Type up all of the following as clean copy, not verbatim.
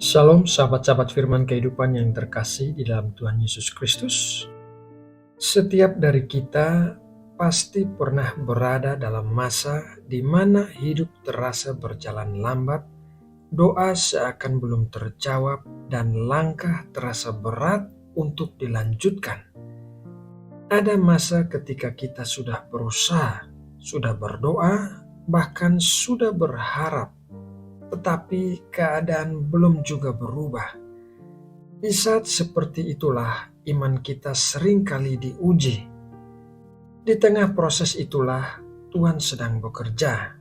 Shalom sahabat-sahabat firman kehidupan yang terkasih di dalam Tuhan Yesus Kristus. Setiap dari kita pasti pernah berada dalam masa di mana hidup terasa berjalan lambat, doa seakan belum terjawab, dan langkah terasa berat untuk dilanjutkan. Ada masa ketika kita sudah berusaha, sudah berdoa, bahkan sudah berharap, tetapi keadaan belum juga berubah. Di saat seperti itulah iman kita sering kali diuji. Di tengah proses itulah Tuhan sedang bekerja.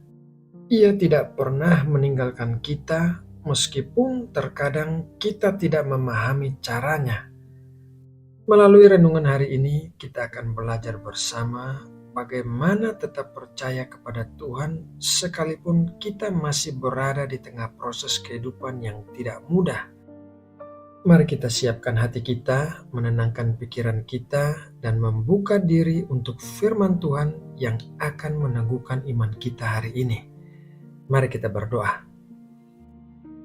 Ia tidak pernah meninggalkan kita meskipun terkadang kita tidak memahami caranya. Melalui renungan hari ini kita akan belajar bersama bagaimana tetap percaya kepada Tuhan sekalipun kita masih berada di tengah proses kehidupan yang tidak mudah. Mari kita siapkan hati kita, menenangkan pikiran kita, dan membuka diri untuk firman Tuhan yang akan meneguhkan iman kita hari ini. Mari kita berdoa.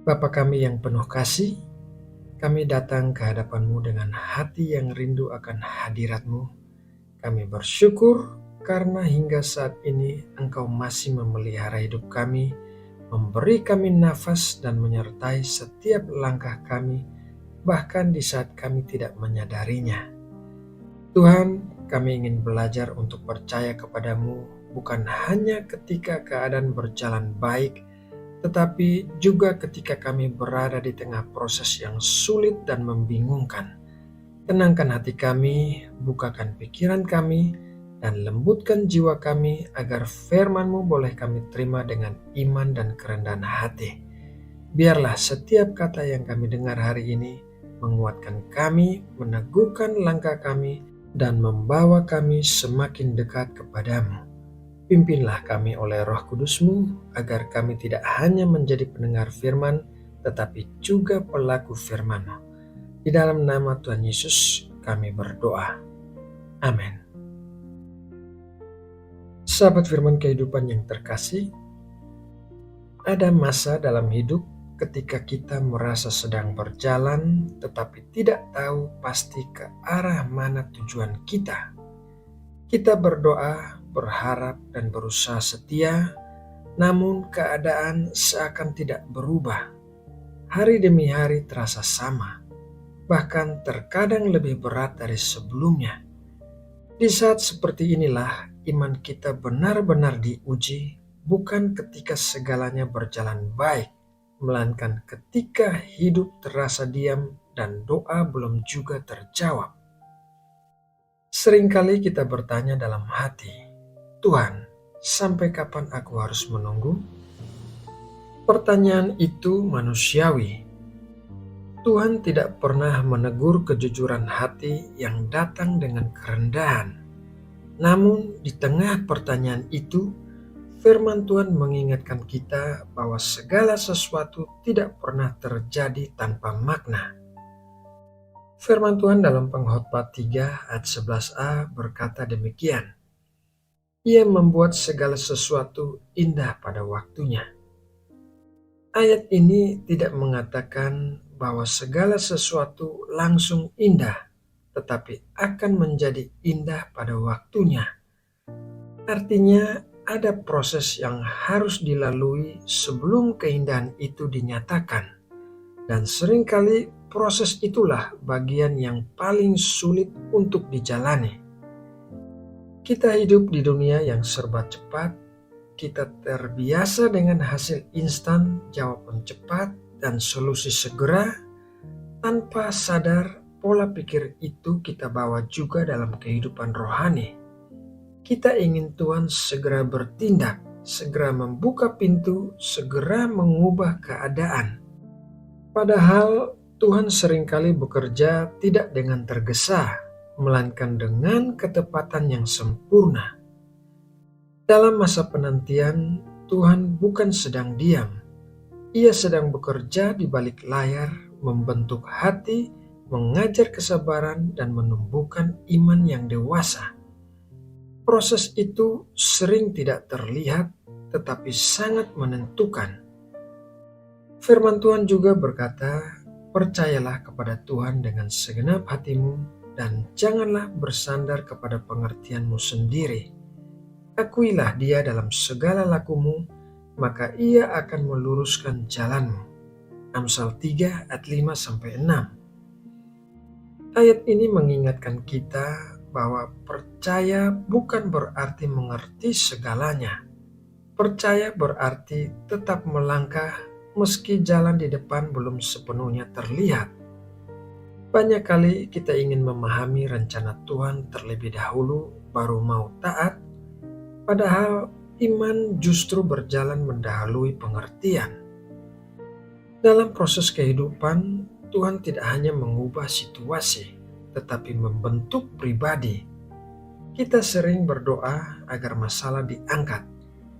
Bapa kami yang penuh kasih, kami datang ke hadapan-Mu dengan hati yang rindu akan hadirat-Mu. Kami bersyukur karena hingga saat ini Engkau masih memelihara hidup kami, memberi kami nafas dan menyertai setiap langkah kami, bahkan di saat kami tidak menyadarinya. Tuhan, kami ingin belajar untuk percaya kepadamu bukan hanya ketika keadaan berjalan baik, tetapi juga ketika kami berada di tengah proses yang sulit dan membingungkan. Tenangkan hati kami, bukakan pikiran kami, dan lembutkan jiwa kami agar firman-Mu boleh kami terima dengan iman dan kerendahan hati. Biarlah setiap kata yang kami dengar hari ini menguatkan kami, meneguhkan langkah kami, dan membawa kami semakin dekat kepadamu. Pimpinlah kami oleh Roh Kudus-Mu, agar kami tidak hanya menjadi pendengar firman, tetapi juga pelaku firman-Mu. Di dalam nama Tuhan Yesus kami berdoa. Amin. Sahabat firman kehidupan yang terkasih, ada masa dalam hidup ketika kita merasa sedang berjalan tetapi tidak tahu pasti ke arah mana tujuan kita. Kita berdoa, berharap, dan berusaha setia, namun keadaan seakan tidak berubah. Hari demi hari terasa sama, bahkan terkadang lebih berat dari sebelumnya. Di saat seperti inilah iman kita benar-benar diuji, bukan ketika segalanya berjalan baik, melainkan ketika hidup terasa diam dan doa belum juga terjawab. Seringkali kita bertanya dalam hati, Tuhan, sampai kapan aku harus menunggu? Pertanyaan itu manusiawi. Tuhan tidak pernah menegur kejujuran hati yang datang dengan kerendahan. Namun di tengah pertanyaan itu, firman Tuhan mengingatkan kita bahwa segala sesuatu tidak pernah terjadi tanpa makna. Firman Tuhan dalam Pengkhotbah 3 ayat 11a berkata demikian, Ia membuat segala sesuatu indah pada waktunya. Ayat ini tidak mengatakan bahwa segala sesuatu langsung indah, tetapi akan menjadi indah pada waktunya. Artinya ada proses yang harus dilalui sebelum keindahan itu dinyatakan. Dan seringkali proses itulah bagian yang paling sulit untuk dijalani. Kita hidup di dunia yang serba cepat, kita terbiasa dengan hasil instan, jawaban cepat, dan solusi segera. Tanpa sadar, pola pikir itu kita bawa juga dalam kehidupan rohani. Kita ingin Tuhan segera bertindak, segera membuka pintu, segera mengubah keadaan. Padahal Tuhan seringkali bekerja tidak dengan tergesa, melainkan dengan ketepatan yang sempurna. Dalam masa penantian, Tuhan bukan sedang diam. Ia sedang bekerja di balik layar, membentuk hati, mengajar kesabaran, dan menumbuhkan iman yang dewasa. Proses itu sering tidak terlihat, tetapi sangat menentukan. Firman Tuhan juga berkata, "Percayalah kepada Tuhan dengan segenap hatimu dan janganlah bersandar kepada pengertianmu sendiri. Akuilah Dia dalam segala lakumu, maka Ia akan meluruskan jalanmu." Amsal 3 ayat 5-6. Ayat ini mengingatkan kita bahwa percaya bukan berarti mengerti segalanya. Percaya berarti tetap melangkah meski jalan di depan belum sepenuhnya terlihat. Banyak kali kita ingin memahami rencana Tuhan terlebih dahulu baru mau taat, padahal iman justru berjalan mendahului pengertian. Dalam proses kehidupan, Tuhan tidak hanya mengubah situasi, tetapi membentuk pribadi. Kita sering berdoa agar masalah diangkat,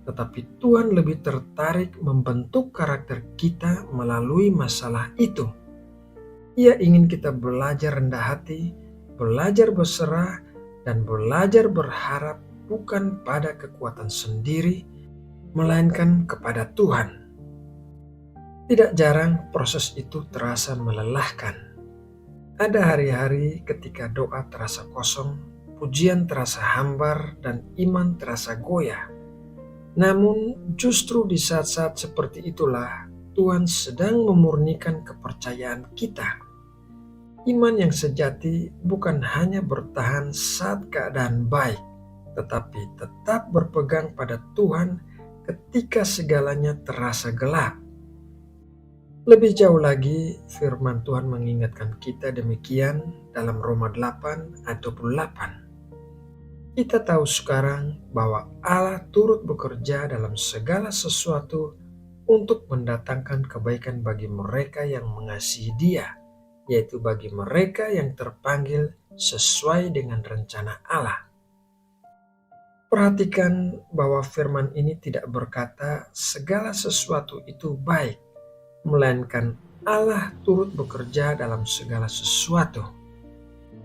tetapi Tuhan lebih tertarik membentuk karakter kita melalui masalah itu. Ia ingin kita belajar rendah hati, belajar berserah, dan belajar berharap bukan pada kekuatan sendiri, melainkan kepada Tuhan. Tidak jarang proses itu terasa melelahkan. Ada hari-hari ketika doa terasa kosong, pujian terasa hambar, dan iman terasa goyah. Namun justru di saat-saat seperti itulah Tuhan sedang memurnikan kepercayaan kita. Iman yang sejati bukan hanya bertahan saat keadaan baik, tetapi tetap berpegang pada Tuhan ketika segalanya terasa gelap. Lebih jauh lagi, firman Tuhan mengingatkan kita demikian dalam Roma 8 ayat 28. Kita tahu sekarang bahwa Allah turut bekerja dalam segala sesuatu untuk mendatangkan kebaikan bagi mereka yang mengasihi Dia, yaitu bagi mereka yang terpanggil sesuai dengan rencana Allah. Perhatikan bahwa firman ini tidak berkata segala sesuatu itu baik, melainkan Allah turut bekerja dalam segala sesuatu.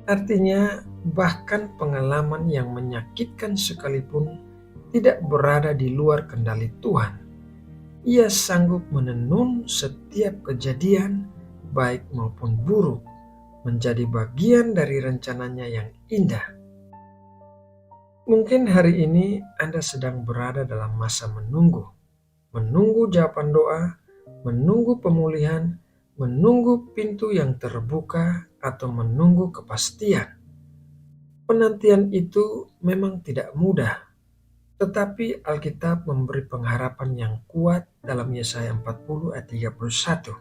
Artinya, bahkan pengalaman yang menyakitkan sekalipun tidak berada di luar kendali Tuhan. Ia sanggup menenun setiap kejadian, baik maupun buruk, menjadi bagian dari rencananya yang indah. Mungkin hari ini Anda sedang berada dalam masa menunggu jawaban doa, menunggu pemulihan, menunggu pintu yang terbuka, atau menunggu kepastian. Penantian itu memang tidak mudah, tetapi Alkitab memberi pengharapan yang kuat dalam Yesaya 40 ayat 31.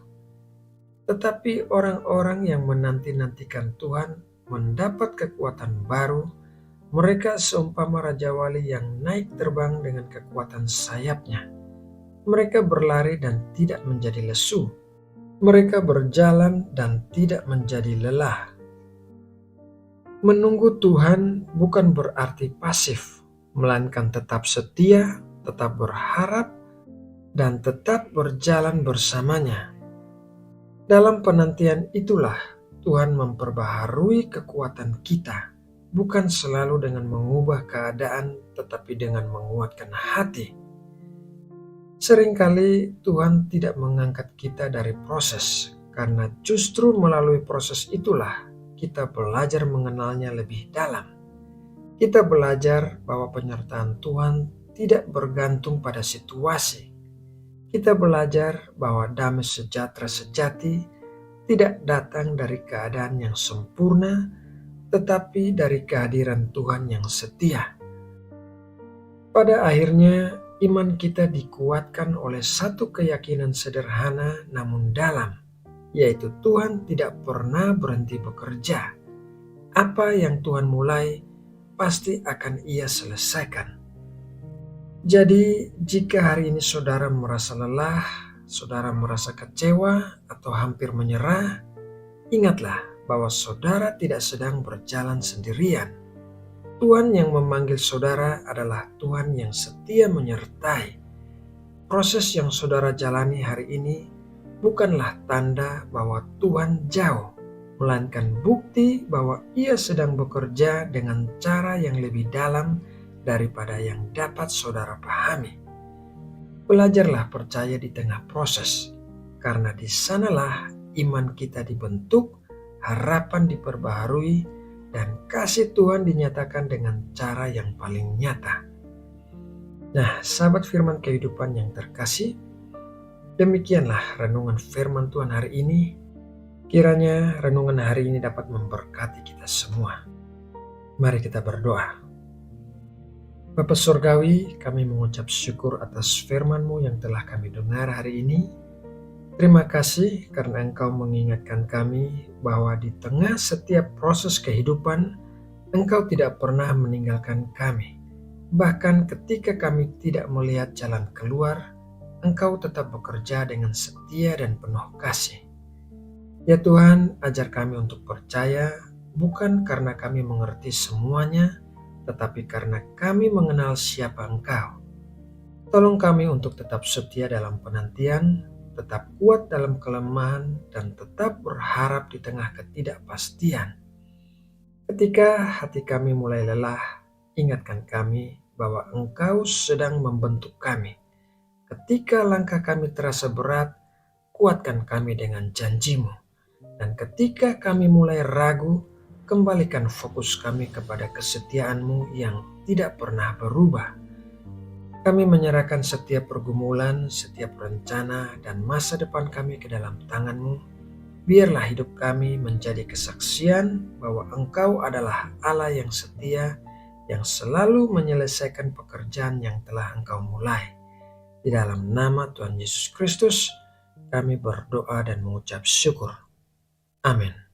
Tetapi orang-orang yang menanti-nantikan Tuhan mendapat kekuatan baru. Mereka seumpama Raja Wali yang naik terbang dengan kekuatan sayapnya. Mereka berlari dan tidak menjadi lesu. Mereka berjalan dan tidak menjadi lelah. Menunggu Tuhan bukan berarti pasif, melainkan tetap setia, tetap berharap, dan tetap berjalan bersamanya. Dalam penantian itulah Tuhan memperbaharui kekuatan kita, bukan selalu dengan mengubah keadaan, tetapi dengan menguatkan hati. Seringkali Tuhan tidak mengangkat kita dari proses, karena justru melalui proses itulah kita belajar mengenalnya lebih dalam. Kita belajar bahwa penyertaan Tuhan tidak bergantung pada situasi. Kita belajar bahwa damai sejahtera sejati tidak datang dari keadaan yang sempurna, tetapi dari kehadiran Tuhan yang setia. Pada akhirnya, iman kita dikuatkan oleh satu keyakinan sederhana namun dalam, yaitu Tuhan tidak pernah berhenti bekerja. Apa yang Tuhan mulai, pasti akan Ia selesaikan. Jadi, jika hari ini saudara merasa lelah, saudara merasa kecewa, atau hampir menyerah, ingatlah bahwa saudara tidak sedang berjalan sendirian. Tuhan yang memanggil saudara adalah Tuhan yang setia menyertai. Proses yang saudara jalani hari ini bukanlah tanda bahwa Tuhan jauh, melainkan bukti bahwa Ia sedang bekerja dengan cara yang lebih dalam daripada yang dapat saudara pahami. Belajarlah percaya di tengah proses. karena di sanalah iman kita dibentuk, harapan diperbaharui, dan kasih Tuhan dinyatakan dengan cara yang paling nyata. Nah, sahabat firman kehidupan yang terkasih, demikianlah renungan firman Tuhan hari ini. Kiranya renungan hari ini dapat memberkati kita semua. Mari kita berdoa. Bapa Surgawi, kami mengucap syukur atas firman-Mu yang telah kami dengar hari ini. Terima kasih karena Engkau mengingatkan kami bahwa di tengah setiap proses kehidupan, Engkau tidak pernah meninggalkan kami. Bahkan ketika kami tidak melihat jalan keluar, Engkau tetap bekerja dengan setia dan penuh kasih. Ya Tuhan, ajar kami untuk percaya, bukan karena kami mengerti semuanya, tetapi karena kami mengenal siapa Engkau. Tolong kami untuk tetap setia dalam penantian, tetap kuat dalam kelemahan, dan tetap berharap di tengah ketidakpastian. Ketika hati kami mulai lelah, ingatkan kami bahwa Engkau sedang membentuk kami. Ketika langkah kami terasa berat, kuatkan kami dengan janji-Mu. Dan ketika kami mulai ragu, kembalikan fokus kami kepada kesetiaan-Mu yang tidak pernah berubah. Kami menyerahkan setiap pergumulan, setiap rencana, dan masa depan kami ke dalam tangan-Mu. Biarlah hidup kami menjadi kesaksian bahwa Engkau adalah Allah yang setia, yang selalu menyelesaikan pekerjaan yang telah Engkau mulai. Di dalam nama Tuhan Yesus Kristus, kami berdoa dan mengucap syukur. Amin.